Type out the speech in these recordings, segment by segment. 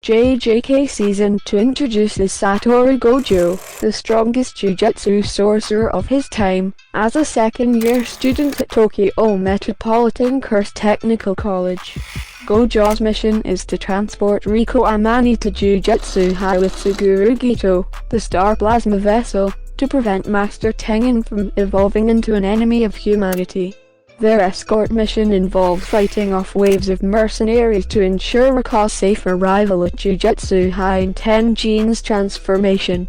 JJK Season 2 introduces Satoru Gojo, the strongest jujutsu sorcerer of his time, as a second-year student at Tokyo Metropolitan Curse Technical College. Gojo's mission is to transport Riko Amani to Jujutsu High with Suguru Gito, the Star Plasma Vessel, to prevent Master Tengen from evolving into an enemy of humanity. Their escort mission involves fighting off waves of mercenaries to ensure Riko's safe arrival at Jujutsu High in Tengen's transformation.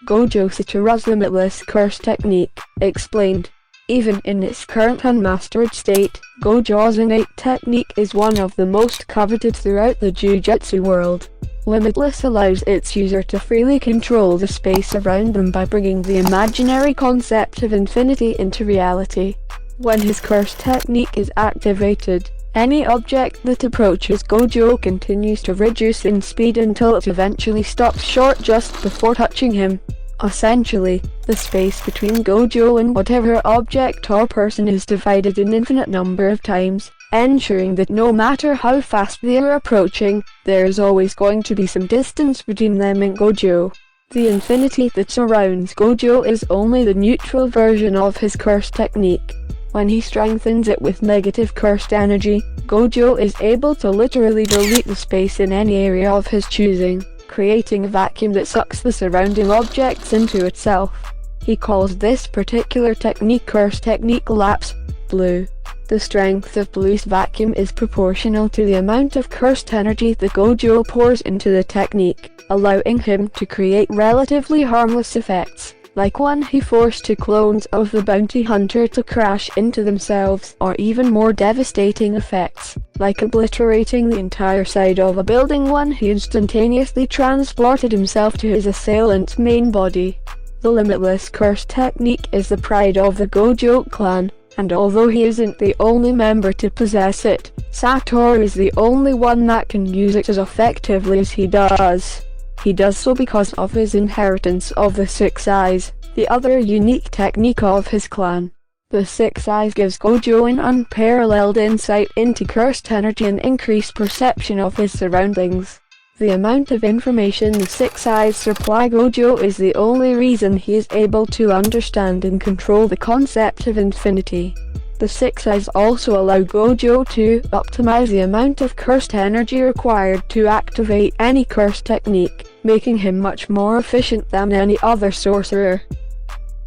Gojo Satoru's limitless curse technique, explained. Even in its current unmastered state, Gojo's innate technique is one of the most coveted throughout the jujutsu world. Limitless allows its user to freely control the space around them by bringing the imaginary concept of infinity into reality. When his curse technique is activated, any object that approaches Gojo continues to reduce in speed until it eventually stops short just before touching him. Essentially, the space between Gojo and whatever object or person is divided an infinite number of times, ensuring that no matter how fast they are approaching, there is always going to be some distance between them and Gojo. The infinity that surrounds Gojo is only the neutral version of his curse technique. When he strengthens it with negative cursed energy, Gojo is able to literally delete the space in any area of his choosing, creating a vacuum that sucks the surrounding objects into itself. He calls this particular technique Curse Technique Lapse Blue. The strength of Blue's vacuum is proportional to the amount of cursed energy that Gojo pours into the technique, allowing him to create relatively harmless effects, like when he forced two clones of the bounty hunter to crash into themselves, or even more devastating effects, like obliterating the entire side of a building when he instantaneously transported himself to his assailant's main body. The limitless curse technique is the pride of the Gojo clan, and although he isn't the only member to possess it, Satoru is the only one that can use it as effectively as he does. He does so because of his inheritance of the Six Eyes, the other unique technique of his clan. The Six Eyes gives Gojo an unparalleled insight into cursed energy and increased perception of his surroundings. The amount of information the Six Eyes supply Gojo is the only reason he is able to understand and control the concept of infinity. The Six Eyes also allow Gojo to optimize the amount of cursed energy required to activate any cursed technique, making him much more efficient than any other sorcerer.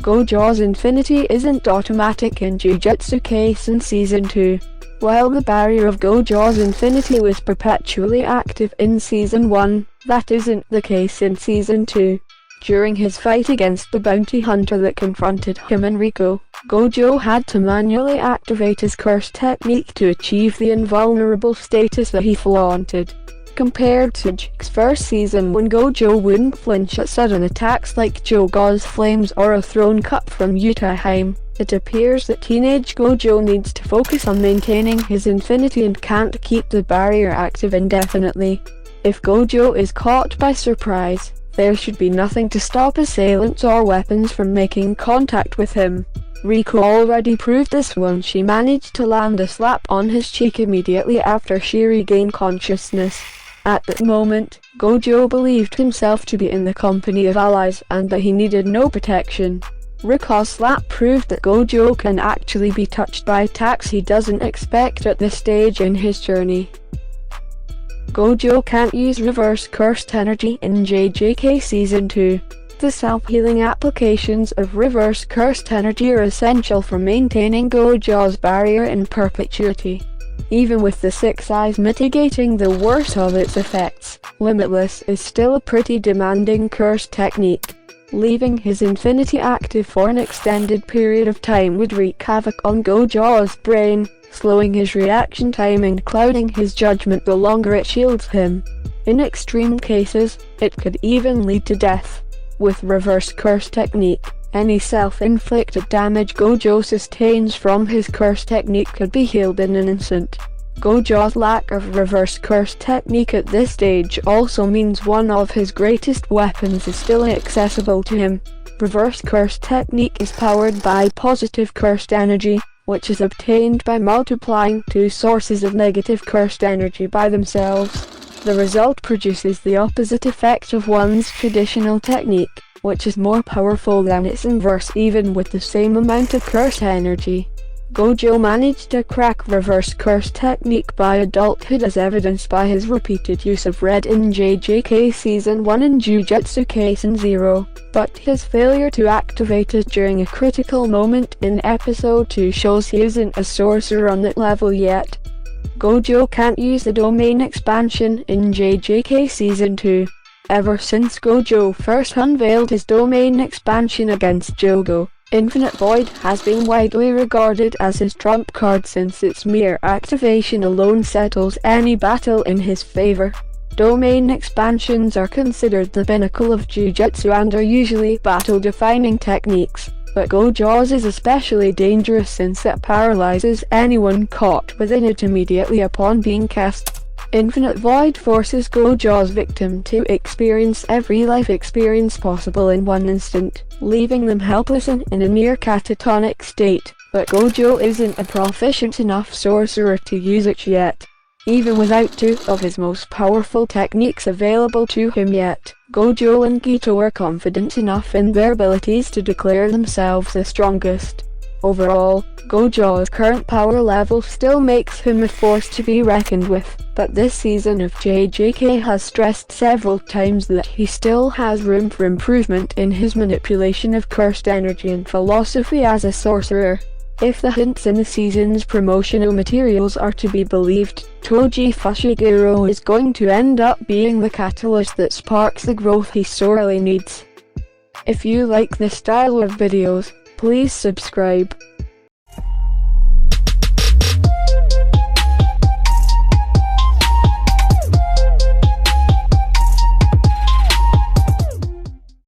Gojo's infinity isn't automatic in Jujutsu Kaisen Season 2. While the barrier of Gojo's infinity was perpetually active in Season 1, that isn't the case in Season 2. During his fight against the bounty hunter that confronted him and Riko, Gojo had to manually activate his curse technique to achieve the invulnerable status that he flaunted. Compared to Jake's first season when Gojo wouldn't flinch at sudden attacks like Cho'Gath's flames or a thrown cup from Yutaheim, it appears that teenage Gojo needs to focus on maintaining his infinity and can't keep the barrier active indefinitely. If Gojo is caught by surprise, there should be nothing to stop assailants or weapons from making contact with him. Riko already proved this when she managed to land a slap on his cheek immediately after she regained consciousness. At that moment, Gojo believed himself to be in the company of allies and that he needed no protection. Riko's slap proved that Gojo can actually be touched by attacks he doesn't expect at this stage in his journey. Gojo can't use reverse cursed energy in JJK Season 2. The self-healing applications of reverse cursed energy are essential for maintaining Gojo's barrier in perpetuity. Even with the Six Eyes mitigating the worst of its effects, Limitless is still a pretty demanding curse technique. Leaving his infinity active for an extended period of time would wreak havoc on Gojo's brain, slowing his reaction time and clouding his judgment the longer it shields him. In extreme cases, it could even lead to death. With reverse curse technique, any self-inflicted damage Gojo sustains from his curse technique could be healed in an instant. Gojo's lack of reverse curse technique at this stage also means one of his greatest weapons is still inaccessible to him. Reverse curse technique is powered by positive cursed energy, which is obtained by multiplying two sources of negative cursed energy by themselves. The result produces the opposite effect of one's traditional technique, which is more powerful than its inverse even with the same amount of cursed energy. Gojo managed to crack reverse curse technique by adulthood as evidenced by his repeated use of red in JJK Season 1 and Jujutsu Kaisen 0, but his failure to activate it during a critical moment in Episode 2 shows he isn't a sorcerer on that level yet. Gojo can't use the domain expansion in JJK Season 2. Ever since Gojo first unveiled his domain expansion against Jogo, Infinite Void has been widely regarded as his trump card since its mere activation alone settles any battle in his favor. Domain expansions are considered the pinnacle of Jujutsu and are usually battle-defining techniques, but Gojo's is especially dangerous since it paralyzes anyone caught within it immediately upon being cast. Infinite Void forces Gojo's victim to experience every life experience possible in one instant, leaving them helpless and in a near catatonic state, but Gojo isn't a proficient enough sorcerer to use it yet. Even without two of his most powerful techniques available to him yet, Gojo and Gito are confident enough in their abilities to declare themselves the strongest. Overall, Gojo's current power level still makes him a force to be reckoned with, but this season of JJK has stressed several times that he still has room for improvement in his manipulation of cursed energy and philosophy as a sorcerer. If the hints in the season's promotional materials are to be believed, Toji Fushiguro is going to end up being the catalyst that sparks the growth he sorely needs. If you like this style of videos, please subscribe.